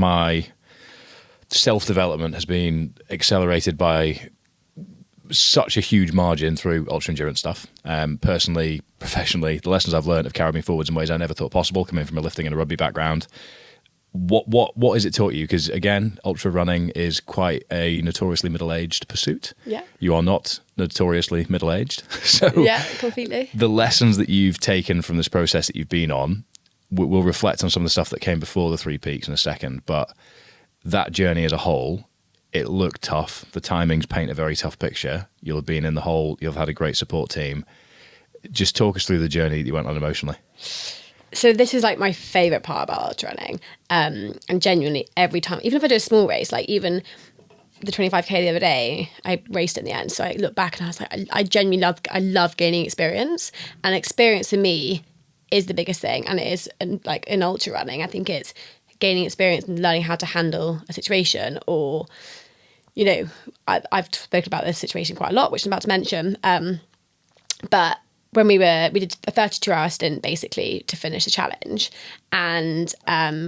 My self-development has been accelerated by such a huge margin through ultra endurance stuff. Personally, professionally, the lessons I've learned have carried me forwards in ways I never thought possible, coming from a lifting and a rugby background. What has it taught you? Because again, ultra running is quite a notoriously middle-aged pursuit. Yeah. You are not notoriously middle-aged. So yeah, completely. The lessons that you've taken from this process that you've been on, we'll reflect on some of the stuff that came before the 3 peaks in a second, but that journey as a whole, it looked tough. The timings paint a very tough picture. You'll have been in the hole. You'll have had a great support team. Just talk us through the journey that you went on emotionally. So this is like my favourite part about ultra running. And genuinely every time, even if I do a small race, like even the 25k the other day, I raced in the end. So I look back and I was like, I genuinely love gaining experience. And experience for me is the biggest thing. And it is like in ultra running, I think it's gaining experience and learning how to handle a situation. Or, you know, I've spoken about this situation quite a lot, which I'm about to mention. But when we did a 32-hour stint basically to finish the challenge, and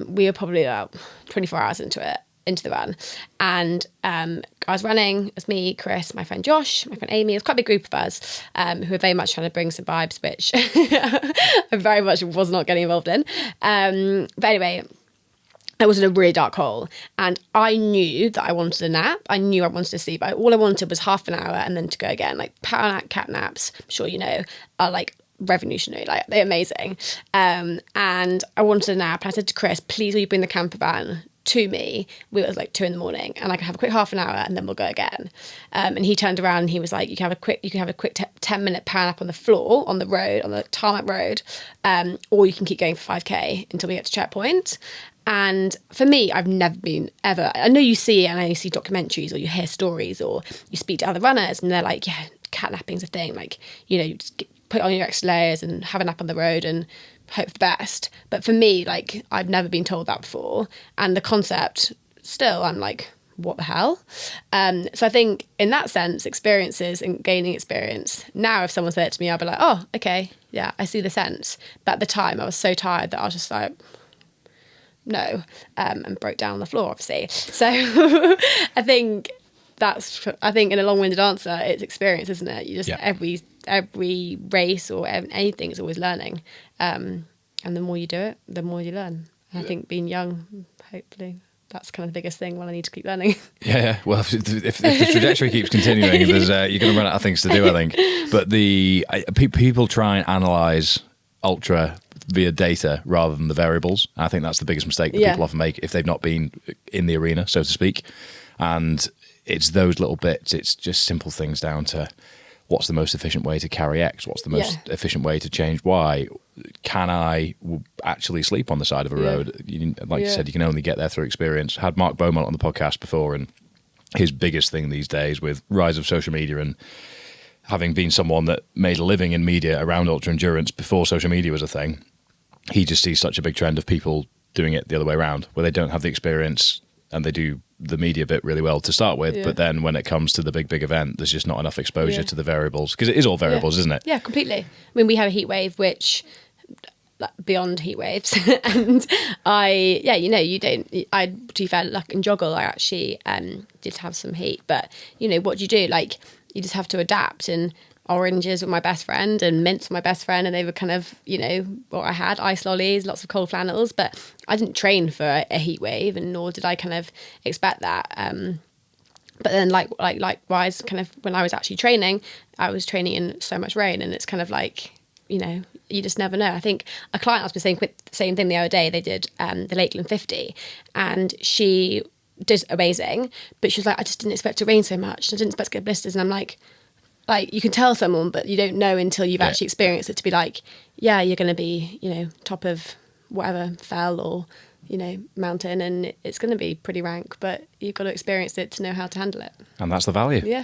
we were probably about 24 hours into the run, and I was running. It was me, Chris, my friend Josh, my friend Amy. It was quite a big group of us who were very much trying to bring some vibes, which I very much was not getting involved in. But anyway, I was in a really dark hole, and I knew that I wanted a nap. I knew I wanted to sleep. All I wanted was half an hour and then to go again. Like power nap, cat naps, I'm sure you know, are like revolutionary. Like they're amazing. And I wanted a nap. And I said to Chris, please will you bring the camper van to me? It was like 2 a.m, and I could have a quick half an hour and then we'll go again. And he turned around and he was like, you can have a quick 10-minute power nap on the floor, on the road, on the tarmac road, or you can keep going for 5k until we get to checkpoint. And for me, I've never been ever, I know you see it, and I know you see documentaries or you hear stories or you speak to other runners and they're like, yeah, cat napping's a thing. Like, you know, you just put on your extra layers and have a nap on the road and hope for the best. But for me, like, I've never been told that before. And the concept, still, I'm like, what the hell? So I think in that sense, experiences and gaining experience. Now, if someone said it to me, I'd be like, oh, okay, yeah, I see the sense. But at the time, I was so tired that I was just like, no, and broke down on the floor, obviously. So I think in a long-winded answer, it's experience, isn't it? You just, every race or anything is always learning. And the more you do it, the more you learn. And I think being young, hopefully, that's kind of the biggest thing when I need to keep learning. Yeah. Well, if the trajectory keeps continuing, you're going to run out of things to do, I think. But people try and analyse ultra via data rather than the variables. I think that's the biggest mistake that people often make if they've not been in the arena, so to speak. And it's those little bits. It's just simple things down to what's the most efficient way to carry X? What's the most efficient way to change Y? Can I actually sleep on the side of a road? You said, you can only get there through experience. Had Mark Beaumont on the podcast before, and his biggest thing these days with rise of social media and having been someone that made a living in media around ultra endurance before social media was a thing, he just sees such a big trend of people doing it the other way around, where they don't have the experience and they do the media bit really well to start with, but then when it comes to the big event, there's just not enough exposure to the variables, because it is all variables, isn't it? Yeah, completely. I mean, we have a heat wave, which beyond heat waves, and to be fair, like in joggle, I actually did have some heat, but what do you do? Like, you just have to adapt. And oranges with my best friend and mints with my best friend, and they were kind of, what I had, ice lollies, lots of cold flannels, but I didn't train for a heat wave, and nor did I kind of expect that. But then likewise, kind of when I was actually training, I was training in so much rain, and it's kind of like, you just never know. I think a client asked me the same thing the other day. They did the Lakeland 50, and she did amazing, but she was like, I just didn't expect it to rain so much. I didn't expect to get blisters. And I'm like, you can tell someone, but you don't know until you've actually experienced it to be like, yeah, you're going to be, top of whatever fell or, mountain, and it's going to be pretty rank, but you've got to experience it to know how to handle it. And that's the value. Yeah.